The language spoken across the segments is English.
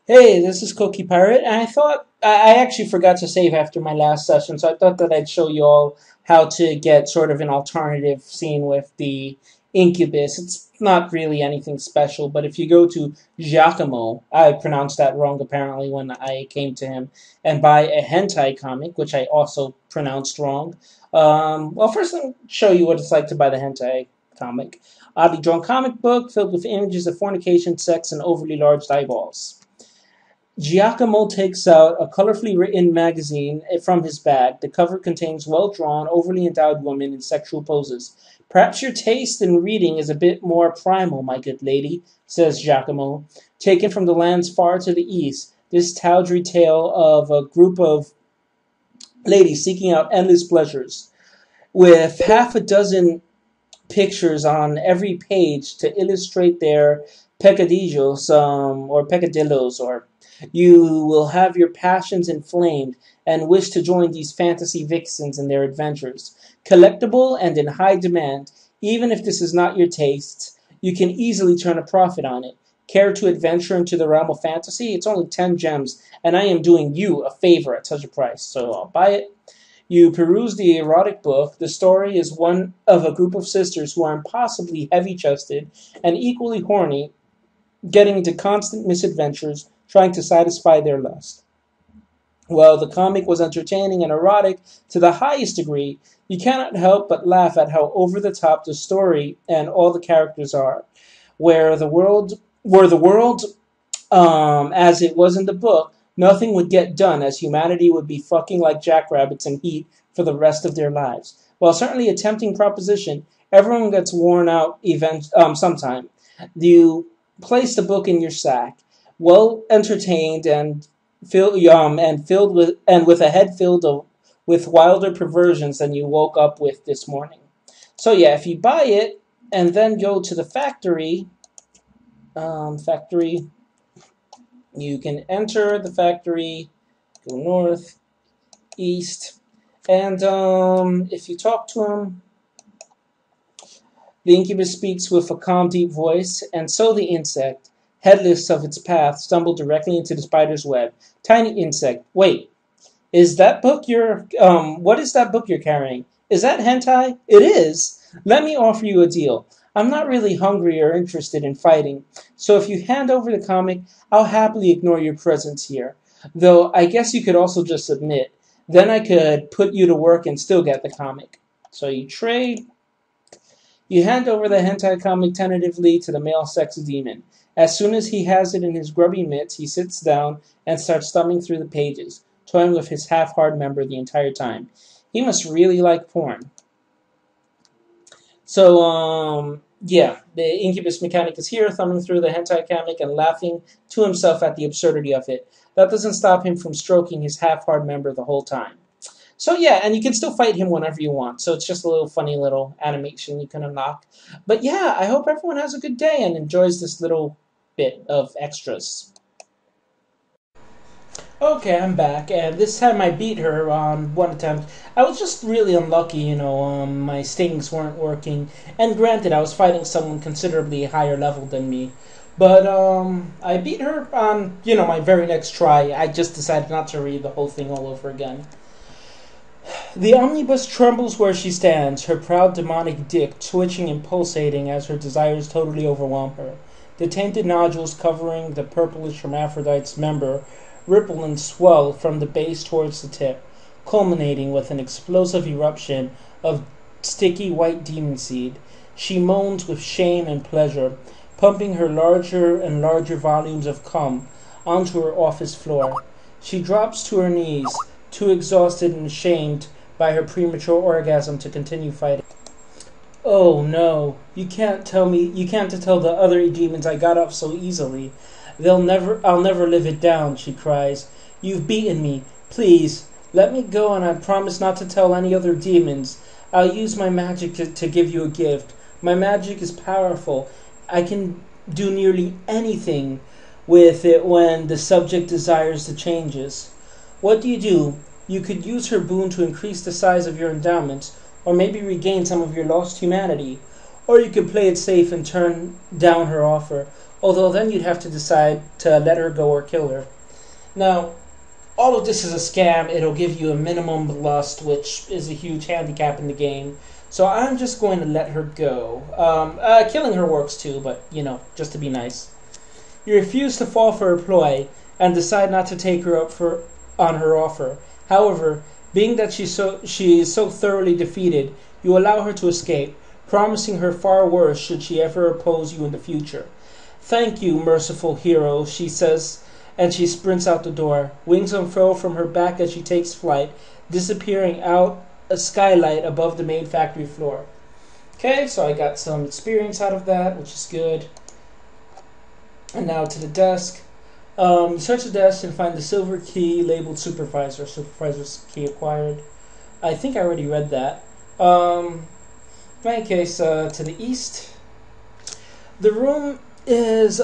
Hey, this is Cookie Pirate, and I actually forgot to save after my last session, so I thought that I'd show you all how to get sort of an alternative scene with the Incubus. It's not really anything special, but if you go to Giacomo, I pronounced that wrong apparently when I came to him, and buy a hentai comic, which I also pronounced wrong. Well, first let me show you what it's like to buy the hentai comic. Oddly drawn comic book filled with images of fornication, sex, and overly large eyeballs. Giacomo takes out a colorfully written magazine from his bag. The cover contains well-drawn, overly endowed women in sexual poses. "Perhaps your taste in reading is a bit more primal, my good lady," says Giacomo. Taken from the lands far to the east, this tawdry tale of a group of ladies seeking out endless pleasures, with half a dozen pictures on every page to illustrate their peccadillos, or peccadillos, or you will have your passions inflamed and wish to join these fantasy vixens in their adventures. Collectible and in high demand, even if this is not your taste, you can easily turn a profit on it. Care to adventure into the realm of fantasy? It's only 10 gems, and I am doing you a favor at such a price, so I'll buy it. You peruse the erotic book. The story is one of a group of sisters who are impossibly heavy-chested and equally horny, getting into constant misadventures, trying to satisfy their lust. While the comic was entertaining and erotic to the highest degree, you cannot help but laugh at how over the top the story and all the characters are. Where the world, as it was in the book, nothing would get done, as humanity would be fucking like jackrabbits in heat for the rest of their lives. While certainly a tempting proposition, everyone gets worn out sometime. You place the book in your sack, well entertained and with a head with wilder perversions than you woke up with this morning. So yeah, if you buy it and then go to the factory, you can enter the factory, go north, east, and if you talk to him, the incubus speaks with a calm, deep voice, and so the insect, headless of its path, stumbled directly into the spider's web. Tiny insect, wait, what is that book you're carrying? Is that hentai? It is. Let me offer you a deal. I'm not really hungry or interested in fighting, so if you hand over the comic, I'll happily ignore your presence here. Though I guess you could also just submit. Then I could put you to work and still get the comic. So you trade. You hand over the hentai comic tentatively to the male sex demon. As soon as he has it in his grubby mitts, he sits down and starts thumbing through the pages, toying with his half-hard member the entire time. He must really like porn. So, yeah, the incubus mechanic is here, thumbing through the hentai comic and laughing to himself at the absurdity of it. That doesn't stop him from stroking his half-hard member the whole time. So yeah, and you can still fight him whenever you want. So it's just a little funny little animation you can unlock. But yeah, I hope everyone has a good day and enjoys this little bit of extras. Okay, I'm back, and this time I beat her on one attempt. I was just really unlucky, my stings weren't working. And granted, I was fighting someone considerably higher level than me. But, I beat her on, my very next try. I just decided not to read the whole thing all over again. The omnibus trembles where she stands, her proud demonic dick twitching and pulsating as her desires totally overwhelm her. The tainted nodules covering the purplish hermaphrodite's member ripple and swell from the base towards the tip, culminating with an explosive eruption of sticky white demon seed. She moans with shame and pleasure, pumping her larger and larger volumes of cum onto her office floor. She drops to her knees, too exhausted and ashamed by her premature orgasm to continue fighting. Oh no, you can't tell the other demons I got up so easily. I'll never live it down, she cries. You've beaten me. Please, let me go and I promise not to tell any other demons. I'll use my magic to give you a gift. My magic is powerful. I can do nearly anything with it when the subject desires the changes. What do? You could use her boon to increase the size of your endowments, or maybe regain some of your lost humanity. Or you could play it safe and turn down her offer. although then you'd have to decide to let her go or kill her. Now, all of this is a scam. It'll give you a minimum lust, which is a huge handicap in the game. So I'm just going to let her go. Killing her works too, but, just to be nice. You refuse to fall for her ploy and decide not to take her up on her offer. However, being that she is so thoroughly defeated, you allow her to escape, promising her far worse should she ever oppose you in the future. "Thank you, merciful hero," she says, and she sprints out the door. Wings unfurl from her back as she takes flight, disappearing out a skylight above the main factory floor. Okay, so I got some experience out of that, which is good. And now to the desk. You search the desk and find the silver key labeled Supervisor. Supervisor's key acquired. I think I already read that. In any case, to the east. The room is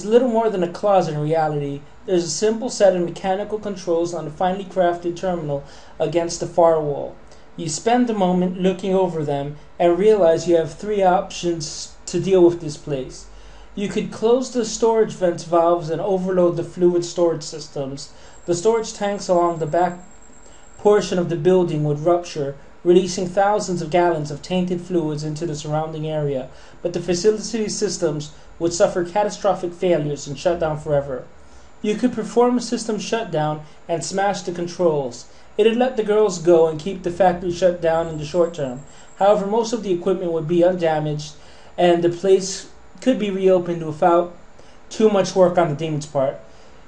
little more than a closet in reality. There's a simple set of mechanical controls on a finely crafted terminal against the far wall. You spend a moment looking over them and realize you have three options to deal with this place. You could close the storage vent valves and overload the fluid storage systems. The storage tanks along the back portion of the building would rupture, releasing thousands of gallons of tainted fluids into the surrounding area, but the facility systems would suffer catastrophic failures and shut down forever. You could perform a system shutdown and smash the controls. It'd let the girls go and keep the factory shut down in the short term. However, most of the equipment would be undamaged, and the place could be reopened without too much work on the demon's part.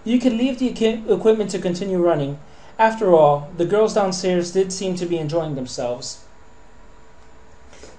You could leave the equipment to continue running. After all, the girls downstairs did seem to be enjoying themselves.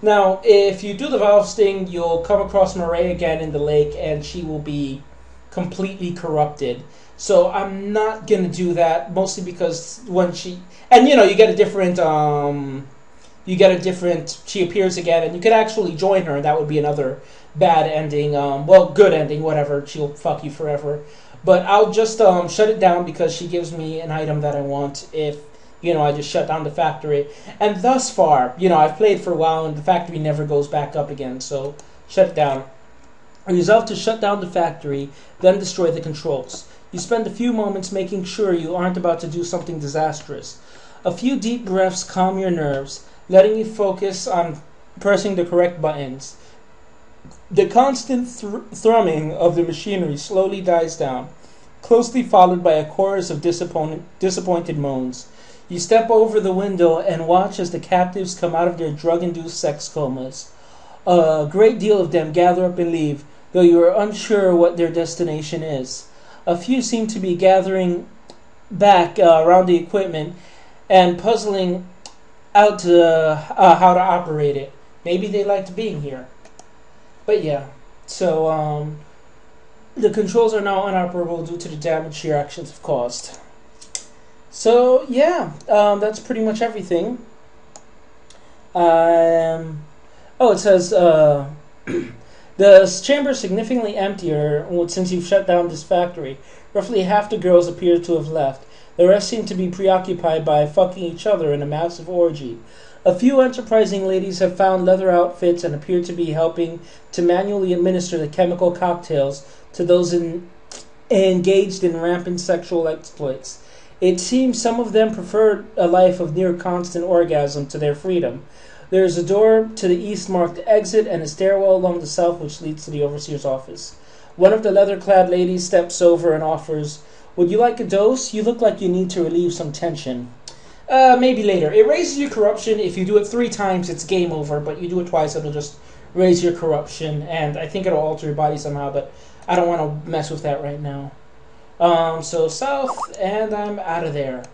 Now, if you do the valves thing, you'll come across Murray again in the lake, and she will be completely corrupted. So I'm not gonna do that, mostly because when she you get a different she appears again, and you could actually join her, and that would be another bad ending. Good ending, whatever. She'll fuck you forever. But I'll just shut it down because she gives me an item that I want if, I just shut down the factory. And thus far, I've played for a while and the factory never goes back up again, so shut it down. I resolve to shut down the factory, then destroy the controls. You spend a few moments making sure you aren't about to do something disastrous. A few deep breaths calm your nerves, letting you focus on pressing the correct buttons. The constant thrumming of the machinery slowly dies down, closely followed by a chorus of disappointed moans. You step over the window and watch as the captives come out of their drug-induced sex comas. A great deal of them gather up and leave, though you are unsure what their destination is. A few seem to be gathering back around the equipment and puzzling out how to operate it. Maybe they liked being here. But yeah, so the controls are now inoperable due to the damage your actions have caused. So yeah, that's pretty much everything. It says the chamber is significantly emptier since you've shut down this factory. Roughly half the girls appear to have left. The rest seem to be preoccupied by fucking each other in a massive orgy. A few enterprising ladies have found leather outfits and appear to be helping to manually administer the chemical cocktails to those engaged in rampant sexual exploits. It seems some of them prefer a life of near constant orgasm to their freedom. There is a door to the east marked exit and a stairwell along the south which leads to the overseer's office. One of the leather-clad ladies steps over and offers, "Would you like a dose? You look like you need to relieve some tension." Maybe later. It raises your corruption. If you do it 3 times, it's game over, but you do it twice, it'll just raise your corruption, and I think it'll alter your body somehow, but I don't want to mess with that right now. So south, and I'm out of there.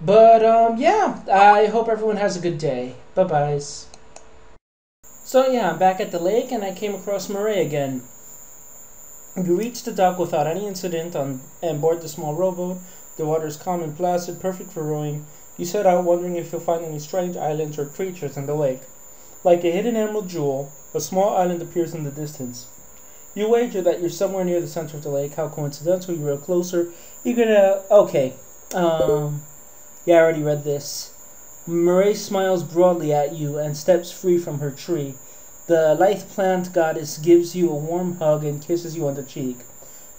But, yeah, I hope everyone has a good day. Bye-byes. So, yeah, I'm back at the lake, and I came across Murray again. You reach the dock without any incident and board the small rowboat. The water is calm and placid, perfect for rowing. You set out wondering if you'll find any strange islands or creatures in the lake. Like a hidden emerald jewel, a small island appears in the distance. You wager that you're somewhere near the center of the lake. How coincidental, you row closer. You're gonna... Okay. Yeah, I already read this. Murray smiles broadly at you and steps free from her tree. The lithe plant goddess gives you a warm hug and kisses you on the cheek.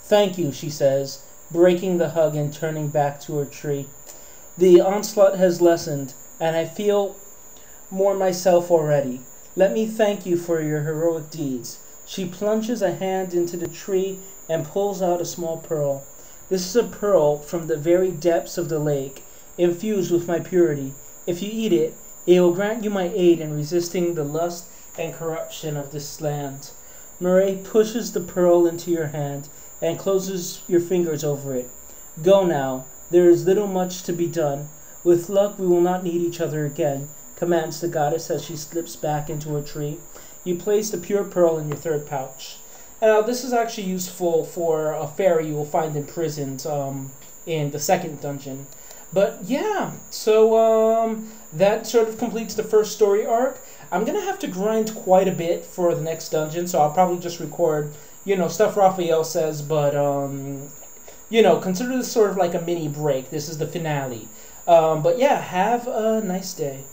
Thank you, she says, breaking the hug and turning back to her tree. The onslaught has lessened, and I feel more myself already. Let me thank you for your heroic deeds. She plunges a hand into the tree and pulls out a small pearl. This is a pearl from the very depths of the lake, infused with my purity. If you eat it, it will grant you my aid in resisting the lust and corruption of this land. Murray pushes the pearl into your hand and closes your fingers over it. Go now. There is little much to be done. With luck, we will not need each other again, commands the goddess as she slips back into her tree. You place the pure pearl in your third pouch. Now, this is actually useful for a fairy you will find imprisoned in the second dungeon. But yeah, so that sort of completes the first story arc. I'm going to have to grind quite a bit for the next dungeon, so I'll probably just record, stuff Raphael says, but, consider this sort of like a mini break. This is the finale. But yeah, have a nice day.